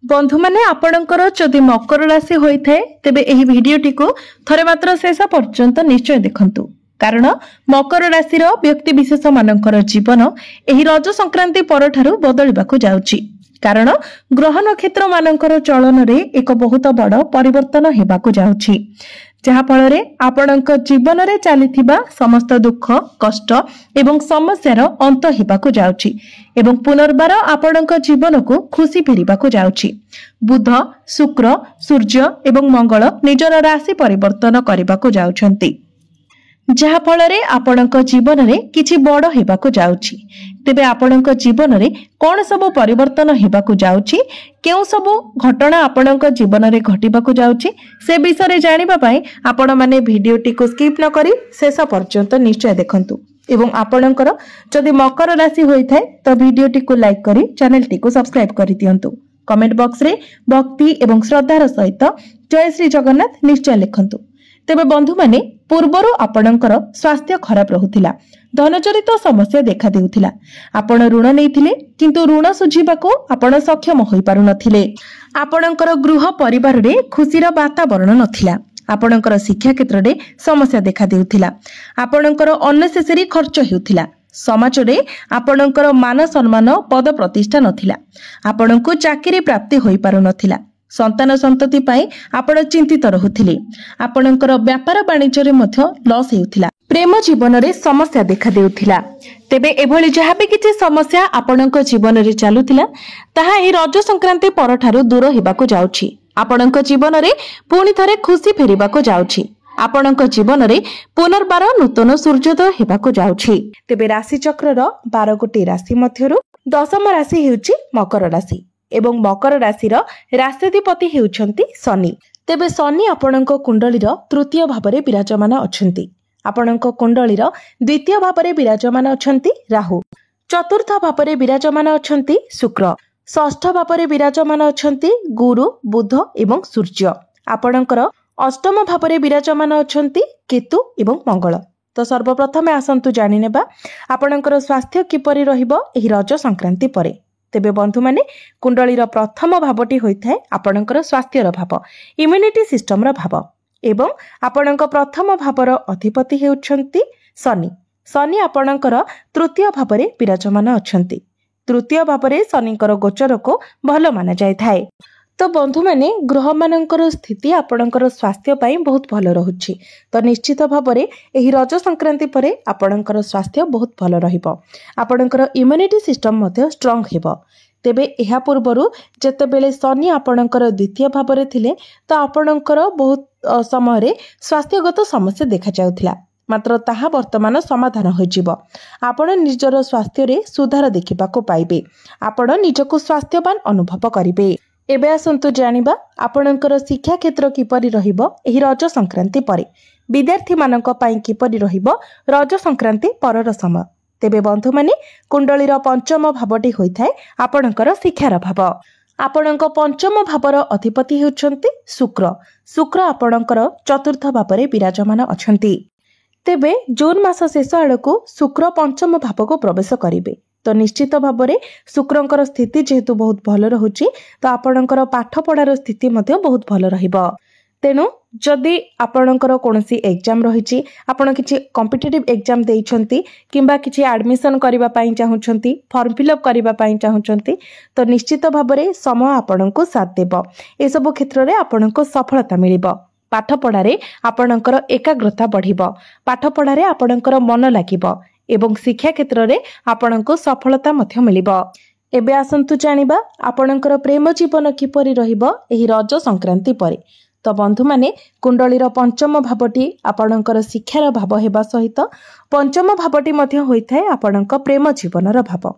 बंधु माने आपणकर जदि मकर राशि होता है तेबे एही भिडियोटी को थरे मात्र शेष पर्यंत निश्चय देखंतु कारण मकर राशि व्यक्ति विशेष मानकर जीवन एही रज संक्रांति परठारु बदलिबाकु जाउची कारण ग्रह नक्षत्र मानकर चलन रे एक बहुत बड़ परिवर्तन हेबाकु जाउची जहा फल रे आपणक जीवन रे चलीथिबा समस्त दुख कष्ट एवं समस्यार अंत हेबाकु जाउची एवं पुनर्बार आपणक जीवन को खुशी फेरिबाकु जाउची। बुध शुक्र सूर्य एवं मंगल निजर राशि परिवर्तन करबाकु जाउछंती जहा फल रे आपणक जीवन रे किछि बड़ हेबाकु जाउची। तेबे आपणक जीवन रे कोन सब परिवर्तन हेबाकु जाउची केउ सब घटना आपणक जीवन रे घटिबाकु जाउची से विषय रे जानिबा पई आपण माने भिडियोटी को स्किप न करी शेष पर्यंत निश्चय देखंतु एवं आपणकर जदि मकर राशि होइथाय तो भिडियोटी को लाइक करी चैनल टी को सब्सक्राइब करि दियंतु। कमेंट बॉक्स रे भक्ति एवं श्रद्धार सहित जय श्री जगन्नाथ निश्चय लिखंतु। तेबे बंधु माने पूर्वरु आपणकर स्वास्थ्य खराब रहुथिला धनजनित समस्या देखा देउथिला आपण ऋण नैथिले किंतु ऋण सुझिबाको आपण सक्षम होई पारु नथिले आपणकर गृह परिवार रे खुशीर वातावरण नथिला आपणकर शिक्षा क्षेत्र रे समस्या देखा देउथिला आपणकर अननेसेसरी खर्च हेउथिला समाज रे आपणकर मान सम्मान पद प्रतिष्ठा नथिला आपणको चाकरी प्राप्ति होई पारु नथिला संतान संतति पाई आपण चिंतित रहुथिले आपणकर व्यापार वाणिज्य रे मध्य लॉस हेउथिला प्रेम जीवन रे समस्या देखा देउथिला तेबे एभली जहा भी किछि समस्या आपणक जीवन रे चालुथिला ताहा ए रज संक्रांति परठारु दूर हेबाकु जाउछि आपणक जीवन रे पुणी थरे खुशी फेरिबाकु जाउछि आपणक जीवन रे पुनर्बार नूतन सूर्योदय हेबाकु जाउछि। तेबे राशि चक्रर 12 गोटी राशि मध्यरु दशम राशि हेउछि मकर राशि एवं मकर राशि राष्ट्राधिपति हेउछंती शनि। तेबे शनि आपणक कुंडलीर तृतीय भावरे विराजमान अछंती आपणक कुंडलीर द्वितीय भावरे विराजमान अछंती राहु चतुर्थ भावरे विराजमान अछंती शुक्र षष्ठ भावरे विराजमान अछंती गुरु बुध एवं सूर्य आपणकर अष्टम भावरे विराजमान अछंती केतु एवं मंगल। तो सर्वप्रथमे आसंतु जानि नेबा आपणकर स्वास्थ्य किपरि रहिबो एही रज संक्रांति परे। तेबे बंधु माने कुंडलीर प्रथम भावटी होइथाय आपणकर स्वास्थ्यर भाव इम्यूनिटी सिस्टमर भाव एवं आपणक प्रथम भावर अधिपति हेउछंती शनि शनि आपणकर तृतीय भावरे विराजमान अछंती तृतीय भावरे शनिकर गोचर को भल माना जाय थाए। तो बंधु माने ग्रह मानकर स्थिति आपणकर स्वास्थ्य पाई बहुत भल रहुछि तो निश्चित भावरे एही रज संक्रांति परे आपणकर स्वास्थ्य बहुत भल रहिबो आपणकर इम्यूनिटी सिस्टम मध्ये स्ट्रांग हेबो। तेबे एहा पूर्वरु जेतेबेले शनि आपणकर द्वितीय भावरे थिले तो आपणकर बहुत समय रे स्वास्थ्यगत समस्या देखा जाउथिला मात्र ताहा वर्तमान समाधान होइजिबो आपण निजर स्वास्थ्य रे सुधार देखिबाको पाइबे आपण निजको स्वास्थ्यवान अनुभव करिवे। एबे आसंतु जानिबा आपणकर शिक्षा क्षेत्र किपरि रहिबो एही रज संक्रांति परे विद्यार्थी मानक पई किपरि रहिबो रज संक्रांति परर समय। तेबे बंधु माने कुंडलीर पंचम भावटी होइथाय आपणकर शिक्षार भाव आपणक पंचम भावर अधिपति हेउछंती शुक्र शुक्र आपणकर चतुर्थ भावरे विराजमान अछंती। तेबे जून मास शेष आड़कू शुक्र पंचम भाव को प्रवेश करिवे तो निश्चित भावरे शुक्रंकर स्थिति जेहेतु बहुत भल रहुछि तो आपणकर पाठ पढ़ार स्थिति मध्य बहुत भल रहिबो। तेणु जदि आपणकर कोनोसी एग्जाम रहिछि आपण किछि कॉम्पिटिटिव एग्जाम देइछंती किंबा किछि एडमिशन करिबा पई चाहुछंती फॉर्म फिलअप करिबा पई चाहुछंती तो निश्चित भावरे समय आपणको साथ देबो ए सब क्षेत्र रे आपणको सफलता मिलिबो पाठ पढ़ारे आपणकर एकाग्रता बढ़िबो पाठ पढ़ारे आपणकर मन लागिबो एवं शिक्षा क्षेत्र रे आपणको सफलता मध्य मिलिबो। एबे आसंतु जानिबा आपणकर प्रेम जीवन किपरि रहिबो एही रज संक्रांति परे। तो बंधु माने कुंडलीर पंचम भावटी आपणकर शिक्षार भाव हेबा सहित पंचम भावटी मध्य होइथाय आपणक प्रेम जीवनर भाव।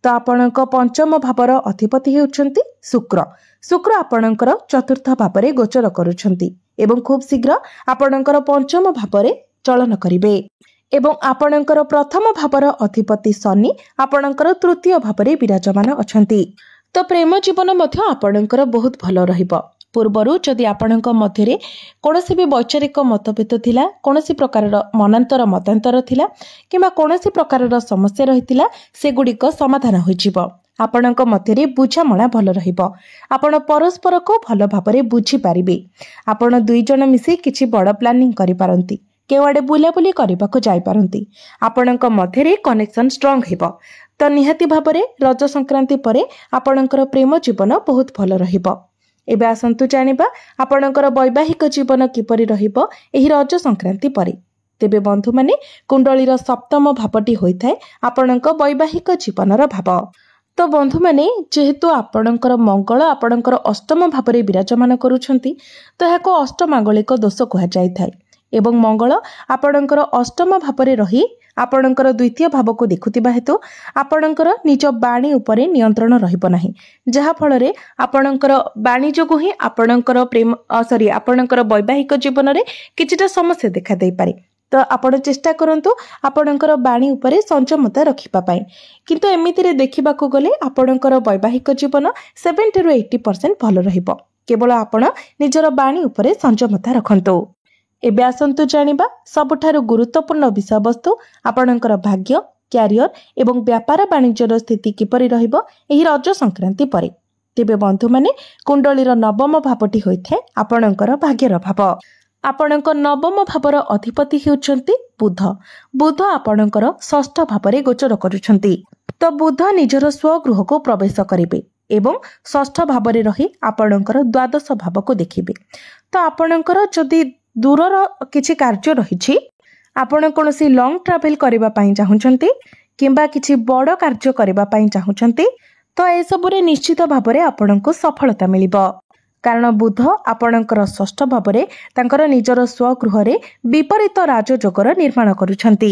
तो आपणक पंचम भावर अधिपति हेउछंती शुक्र शुक्र आपणकर चतुर्थ भावरे गोचर करूछंती एवं खूब शीघ्र आपणकर पंचम भावरे चलन करिवे एवं आपणकर प्रथम भावर अधिपति शनि आपणकर तृतीय भावरे विराजमान अछंती। तो प्रेम जीवन मध्य आपणकर बहुत भल रहिबो पूर्वरु जदि आपणक मध्यरे कोनोसी भी वैचारिक मतभेद थिला कोनोसी प्रकार मनांतर मतांतर थिला किंबा कोनोसी प्रकार समस्या रहितिला से गुडिक समाधान होइजिबो ଆପଣଙ୍କ ମଧ୍ୟରେ ବୁଝାମଣା ଭଲ ରହିବ। ଆପଣ ପରସ୍ପରକୁ ଭଲ ଭାବରେ ବୁଝିପାରିବେ। ଆପଣ 2 ଜଣ ମିଶି କିଛି ବଡ଼ ପ୍ଲାନିଂ କରିପାରନ୍ତି। କେଉଁଆଡ଼େ ବୁଲାବୁଲି କରିବାକୁ ଯାଇପାରନ୍ତି। ଆପଣଙ୍କ ମଧ୍ୟରେ କନେକ୍ସନ ଷ୍ଟ୍ରଙ୍ଗ ହେବ। ତ ନିହାତି ଭାବରେ ରଜ ସଂକ୍ରାନ୍ତି ପରେ ଆପଣଙ୍କର ପ୍ରେମ ଜୀବନ ବହୁତ ଭଲ ରହିବ। ଏବେ ଆସନ୍ତୁ ଜାଣିବା ଆପଣଙ୍କର ବୈବାହିକ ଜୀବନ କିପରି ରହିବ ଏହି ରଜ ସଂକ୍ରାନ୍ତି ପରେ। ତେବେ ବନ୍ଧୁମାନେ, କୁଣ୍ଡଳୀର ସପ୍ତମ ଭାବଟି ହୋଇଥାଏ ଆପଣଙ୍କ ବୈବାହିକ ଜୀବନର ଭାବ। ତ ବନ୍ଧୁମାନେ, ଯେହେତୁ ଆପଣଙ୍କର ମଙ୍ଗଳ ଆପଣଙ୍କର ଅଷ୍ଟମ ଭାବରେ ବିରାଜମାନ କରୁଛନ୍ତି, ତ ଏହାକୁ ଅଷ୍ଟମାଙ୍ଗଳିକ ଦୋଷ କୁହାଯାଇଥାଏ। ଏବଂ ମଙ୍ଗଳ ଆପଣଙ୍କର ଅଷ୍ଟମ ଭାବରେ ରହି ଆପଣଙ୍କର ଦ୍ୱିତୀୟ ଭାବକୁ ଦେଖୁଥିବା ହେତୁ ଆପଣଙ୍କର ନିଜ ବାଣୀ ଉପରେ ନିୟନ୍ତ୍ରଣ ରହିବ ନାହିଁ, ଯାହାଫଳରେ ଆପଣଙ୍କର ବାଣୀ ଯୋଗୁଁ ହିଁ ଆପଣଙ୍କର ବୈବାହିକ ଜୀବନରେ କିଛିଟା ସମସ୍ୟା ଦେଖାଦେଇପାରେ। ତ ଆପଣ ଚେଷ୍ଟା କରନ୍ତୁ ଆପଣଙ୍କର ବାଣୀ ଉପରେ ସଂଯମତା ରଖିବା ପାଇଁ। କିନ୍ତୁ ଏମିତିରେ ଦେଖିବାକୁ ଗଲେ ଆପଣଙ୍କର ବୈବାହିକ ଜୀବନ 70-80% ଭଲ ରହିବ। କେବଳ ଆପଣ ନିଜର ବାଣୀ ଉପରେ ସଂଯମତା ରଖନ୍ତୁ। ଏବେ ଆସନ୍ତୁ ଜାଣିବା ସବୁଠାରୁ ଗୁରୁତ୍ୱପୂର୍ଣ୍ଣ ବିଷୟବସ୍ତୁ ଆପଣଙ୍କର ଭାଗ୍ୟ, କ୍ୟାରିୟର ଏବଂ ବ୍ୟାପାର ବାଣିଜ୍ୟର ସ୍ଥିତି କିପରି ରହିବ ଏହି ରଜ ସଂକ୍ରାନ୍ତି ପରେ। ତେବେ ବନ୍ଧୁମାନେ, କୁଣ୍ଡଳୀର ନବମ ଭାବଟି ହୋଇଥାଏ ଆପଣଙ୍କର ଭାଗ୍ୟର ଭାବ। ଆପଣଙ୍କ ନବମ ଭାବର ଅଧିପତି ହେଉଛନ୍ତି ବୁଧ। ବୁଧ ଆପଣଙ୍କର ଷଷ୍ଠ ଭାବରେ ଗୋଚର କରୁଛନ୍ତି। ତ ବୁଧ ନିଜର ସ୍ୱଗୃହକୁ ପ୍ରବେଶ କରିବେ ଏବଂ ଷଷ୍ଠ ଭାବରେ ରହି ଆପଣଙ୍କର ଦ୍ୱାଦଶ ଭାବକୁ ଦେଖିବେ। ତ ଆପଣଙ୍କର ଯଦି ଦୂରର କିଛି କାର୍ଯ୍ୟ ରହିଛି, ଆପଣ କୌଣସି ଲଙ୍ଗ ଟ୍ରାଭେଲ କରିବା ପାଇଁ ଚାହୁଁଛନ୍ତି କିମ୍ବା କିଛି ବଡ଼ କାର୍ଯ୍ୟ କରିବା ପାଇଁ ଚାହୁଁଛନ୍ତି, ତ ଏସବୁରେ ନିଶ୍ଚିତ ଭାବରେ ଆପଣଙ୍କୁ ସଫଳତା ମିଳିବ। କାରଣ ବୁଧ ଆପଣଙ୍କର ଷଷ୍ଠ ଭାବରେ ତାଙ୍କର ନିଜର ସ୍ୱଗୃହରେ ବିପରୀତ ରାଜଯୋଗର ନିର୍ମାଣ କରୁଛନ୍ତି।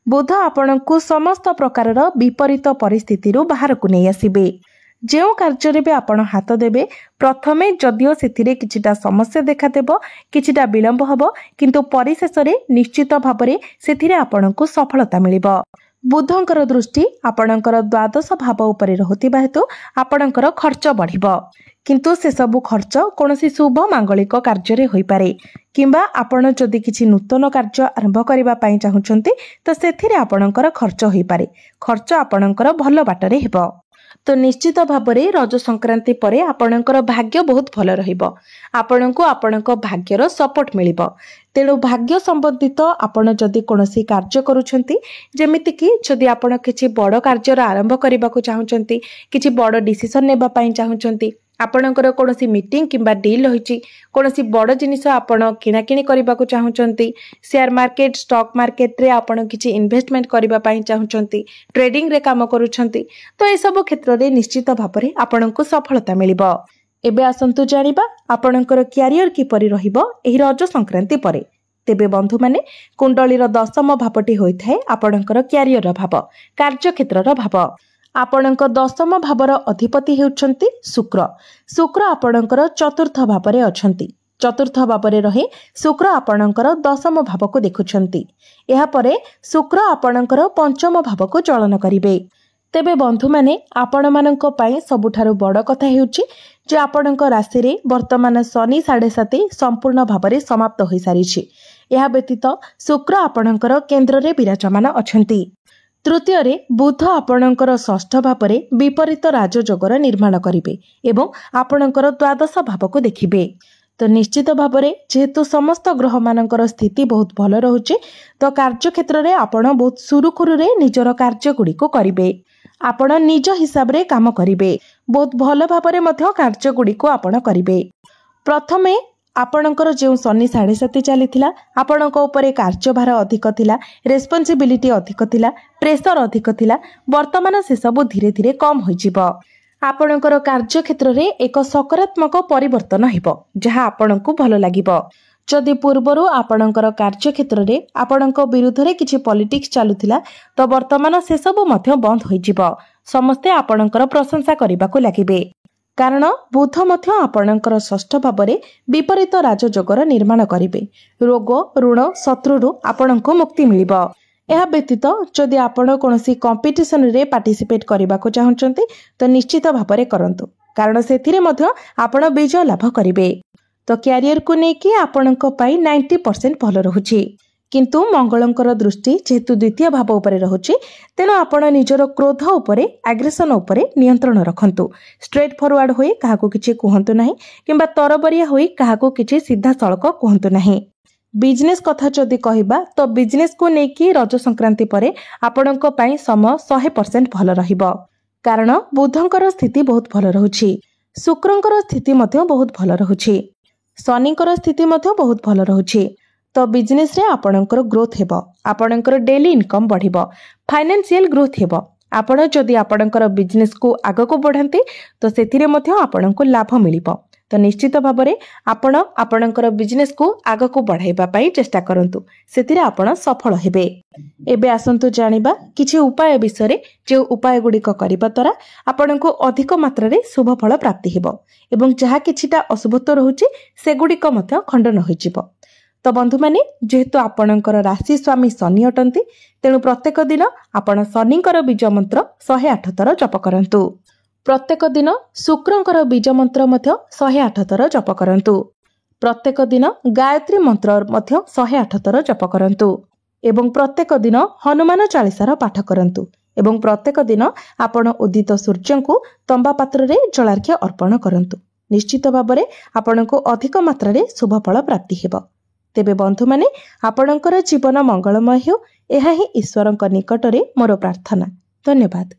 ବୁଧ ଆପଣଙ୍କୁ ସମସ୍ତ ପ୍ରକାରର ବିପରୀତ ପରିସ୍ଥିତିରୁ ବାହାରକୁ ନେଇ ଆସିବେ। ଯେଉଁ କାର୍ଯ୍ୟରେ ବି ଆପଣ ହାତ ଦେବେ, ପ୍ରଥମେ ଯଦିଓ ସେଥିରେ କିଛିଟା ସମସ୍ୟା ଦେଖାଦେବ, କିଛିଟା ବିଳମ୍ବ ହେବ, କିନ୍ତୁ ପରିଶେଷରେ ନିଶ୍ଚିତ ଭାବରେ ସେଥିରେ ଆପଣଙ୍କୁ ସଫଳତା ମିଳିବ। ବୁଧଙ୍କର ଦୃଷ୍ଟି ଆପଣଙ୍କର ଦ୍ୱାଦଶ ଭାବ ଉପରେ ରହୁଥିବା ହେତୁ ଆପଣଙ୍କର ଖର୍ଚ୍ଚ ବଢ଼ିବ। କିନ୍ତୁ ସେସବୁ ଖର୍ଚ୍ଚ କୌଣସି ଶୁଭ ମାଙ୍ଗଳିକ କାର୍ଯ୍ୟରେ ହୋଇପାରେ କିମ୍ବା ଆପଣ ଯଦି କିଛି ନୂତନ କାର୍ଯ୍ୟ ଆରମ୍ଭ କରିବା ପାଇଁ ଚାହୁଁଛନ୍ତି, ତ ସେଥିରେ ଆପଣଙ୍କର ଖର୍ଚ୍ଚ ହୋଇପାରେ। ଖର୍ଚ୍ଚ ଆପଣଙ୍କର ଭଲ ବାଟରେ ହେବ। ତ ନିଶ୍ଚିତ ଭାବରେ ରଜ ସଂକ୍ରାନ୍ତି ପରେ ଆପଣଙ୍କର ଭାଗ୍ୟ ବହୁତ ଭଲ ରହିବ। ଆପଣଙ୍କୁ ଆପଣଙ୍କ ଭାଗ୍ୟର ସପୋର୍ଟ ମିଳିବ। ତେଣୁ ଭାଗ୍ୟ ସମ୍ବନ୍ଧିତ ଆପଣ ଯଦି କୌଣସି କାର୍ଯ୍ୟ କରୁଛନ୍ତି, ଯେମିତିକି ଯଦି ଆପଣ କିଛି ବଡ଼ କାର୍ଯ୍ୟର ଆରମ୍ଭ କରିବାକୁ ଚାହୁଁଛନ୍ତି, କିଛି ବଡ଼ ଡିସିସନ୍ ନେବା ପାଇଁ ଚାହୁଁଛନ୍ତି, ଆପଣଙ୍କର କୌଣସି ମିଟିଂ କିମ୍ବା ଡିଲ୍ ରହିଛି, କୌଣସି ବଡ଼ ଜିନିଷ ଆପଣ କିଣାକିଣି କରିବାକୁ ଚାହୁଁଛନ୍ତି, ସେୟାର ମାର୍କେଟ, ଷ୍ଟକ୍ ମାର୍କେଟରେ ଆପଣ କିଛି ଇନଭେଷ୍ଟମେଣ୍ଟ କରିବା ପାଇଁ ଚାହୁଁଛନ୍ତି, ଟ୍ରେଡିଂରେ କାମ କରୁଛନ୍ତି, ତ ଏସବୁ କ୍ଷେତ୍ରରେ ନିଶ୍ଚିତ ଭାବରେ ଆପଣଙ୍କୁ ସଫଳତା ମିଳିବ। ଏବେ ଆସନ୍ତୁ ଜାଣିବା ଆପଣଙ୍କର କ୍ୟାରିୟର କିପରି ରହିବ ଏହି ରଜ ସଂକ୍ରାନ୍ତି ପରେ। ତେବେ ବନ୍ଧୁମାନେ, କୁଣ୍ଡଳୀର ଦଶମ ଭାବଟି ହୋଇଥାଏ ଆପଣଙ୍କର କ୍ୟାରିୟର ଭାବ, କାର୍ଯ୍ୟକ୍ଷେତ୍ରର ଭାବ। ଆପଣଙ୍କ ଦଶମ ଭାବର ଅଧିପତି ହେଉଛନ୍ତି ଶୁକ୍ର। ଶୁକ୍ର ଆପଣଙ୍କର ଚତୁର୍ଥ ଭାବରେ ଅଛନ୍ତି। ଚତୁର୍ଥ ଭାବରେ ରହି ଶୁକ୍ର ଆପଣଙ୍କର ଦଶମ ଭାବକୁ ଦେଖୁଛନ୍ତି। ଏହାପରେ ଶୁକ୍ର ଆପଣଙ୍କର ପଞ୍ଚମ ଭାବକୁ ଚଳନ କରିବେ। ତେବେ ବନ୍ଧୁମାନେ, ଆପଣମାନଙ୍କ ପାଇଁ ସବୁଠାରୁ ବଡ଼ କଥା ହେଉଛି ଯେ ଆପଣଙ୍କ ରାଶିରେ ବର୍ତ୍ତମାନ ଶନି 7.5 ସମ୍ପୂର୍ଣ୍ଣ ଭାବରେ ସମାପ୍ତ ହୋଇସାରିଛି। ଏହା ବ୍ୟତୀତ ଶୁକ୍ର ଆପଣଙ୍କର କେନ୍ଦ୍ରରେ ବିରାଜମାନ ଅଛନ୍ତି। ତୃତୀୟରେ ବୁଧ ଆପଣଙ୍କର ଷଷ୍ଠ ଭାବରେ ବିପରୀତ ରାଜଯୋଗର ନିର୍ମାଣ କରିବେ ଏବଂ ଆପଣଙ୍କର ଦ୍ୱାଦଶ ଭାବକୁ ଦେଖିବେ। ତ ନିଶ୍ଚିତ ଭାବରେ ଯେହେତୁ ସମସ୍ତ ଗ୍ରହମାନଙ୍କର ସ୍ଥିତି ବହୁତ ଭଲ ରହୁଛି, ତ କାର୍ଯ୍ୟକ୍ଷେତ୍ରରେ ଆପଣ ବହୁତ ସୁରୁଖୁରୁରେ ନିଜର କାର୍ଯ୍ୟଗୁଡ଼ିକୁ କରିବେ। ଆପଣ ନିଜ ହିସାବରେ କାମ କରିବେ। ବହୁତ ଭଲ ଭାବରେ ମଧ୍ୟ କାର୍ଯ୍ୟଗୁଡ଼ିକୁ ଆପଣ କରିବେ। ପ୍ରଥମେ ଆପଣଙ୍କର ଯେଉଁ ଶନି 7.5 ଚାଲିଥିଲା, ଆପଣଙ୍କ ଉପରେ କାର୍ଯ୍ୟଭାର ଅଧିକ ଥିଲା, ରେସ୍ପନ୍ସିବିଲିଟି ଅଧିକ ଥିଲା, ପ୍ରେସର ଅଧିକ ଥିଲା। ବର୍ତ୍ତମାନ ସେସବୁ ଧୀରେ ଧୀରେ କମ୍ ହୋଇଯିବ। ଆପଣଙ୍କର କାର୍ଯ୍ୟକ୍ଷେତ୍ରରେ ଏକ ସକାରାତ୍ମକ ପରିବର୍ତ୍ତନ ହେବ, ଯାହା ଆପଣଙ୍କୁ ଭଲ ଲାଗିବ। ଯଦି ପୂର୍ବରୁ ଆପଣଙ୍କର କାର୍ଯ୍ୟକ୍ଷେତ୍ରରେ ଆପଣଙ୍କ ବିରୁଦ୍ଧରେ କିଛି ପଲିଟିକ୍ସ ଚାଲୁଥିଲା, ତ ବର୍ତ୍ତମାନ ସେସବୁ ମଧ୍ୟ ବନ୍ଦ ହୋଇଯିବ। ସମସ୍ତେ ଆପଣଙ୍କର ପ୍ରଶଂସା କରିବାକୁ ଲାଗିବେ। କାରଣ ବୁଧ ମଧ୍ୟ ଆପଣଙ୍କର ଷଷ୍ଠ ଭାବରେ ବିପରୀତ ରାଜଯୋଗର ନିର୍ମାଣ କରିବେ। ରୋଗ, ଋଣ, ଶତ୍ରୁରୁ ଆପଣଙ୍କୁ ମୁକ୍ତି ମିଳିବ। ଏହା ବ୍ୟତୀତ ଯଦି ଆପଣ କୌଣସି କମ୍ପିଟିସନରେ ପାର୍ଟିସିପେଟ୍ କରିବାକୁ ଚାହୁଁଛନ୍ତି, ତ ନିଶ୍ଚିତ ଭାବରେ କରନ୍ତୁ, କାରଣ ସେଥିରେ ମଧ୍ୟ ଆପଣ ବିଜୟ ଲାଭ କରିବେ। ତ କ୍ୟାରିୟରକୁ ନେଇକି ଆପଣଙ୍କ ପାଇଁ 90% ଭଲ ରହୁଛି। किंतु मंगलंकर दृष्टि जेहेतु द्वितीय भाव उपरे रहुछि तेणु आपण निजर क्रोध उपरे एग्रेशन उपरे नियंत्रण रखंतु। स्ट्रेट फॉरवर्ड होई काहाको किछि कुहंतु नाही किंबा तरबरिया होई काहाको किछि सीधा सड़क कुहंतु नाही। बिजनेस कथा जदि कहिबा तो बिजनेस को नेकी रज संक्रांति परे आपणक पई समय 100% भल रहिबो, कारण बुधंकर स्थिति बहुत भल रहुछि, शुक्रंकर स्थिति मध्य बहुत भल रहुछि, शनिकर स्थिति मध्य बहुत भल रहुछि। तो बिजनेस रे आपणकर ग्रोथ हेबो, आपणकर डेली इनकम बढ़िबो, फाइनेंशियल ग्रोथ हेबो। आपण जदि आपणकर बिजनेस को आग को बढ़ांती तो सेथिरे मध्य आपणको लाभ मिलिबो। तो निश्चित भाव में आपण आपणकर बिजनेस को आग को बढ़ाइबा पई चेष्टा करंतु, सेथिरे आपण सफल हेबे। एबे आसंतु जानिबा किछि उपाय विषय जे उपाय गुड़िक करिबा द्वारा आपणको अधिक मात्रा रे शुभ फल प्राप्ति हेबो एवं जहा किछिटा अशुभत्व रहुछि सेगुड़िक मध्य खंडन होइजिबो। तो बंधु माने जेहेतु आपणकर राशि स्वामी शनि अटंती तेणु प्रत्येक दिन आपण शनिकर बीज मंत्र 108 थर जप करंतु। प्रत्येक दिन शुक्रंकर बीज मंत्र मध्य 108 थर जप करंतु। प्रत्येक दिन गायत्री मंत्र मध्य 108 थर जप करंतु एवं प्रत्येक दिन हनुमान चालीसार पाठ करंतु एवं प्रत्येक दिन आपण उदित सूर्य को तंबा पात्र रे जलार्घ्य अर्पण करंतु। निश्चित भाव में आपणको अधिक मात्रा रे शुभ फल प्राप्ति हेबो। तेबे बंधु माने आपणकर जीवन मंगलमय हो, यह ही ईश्वरंक निकटरे मोर प्रार्थना। धन्यवाद।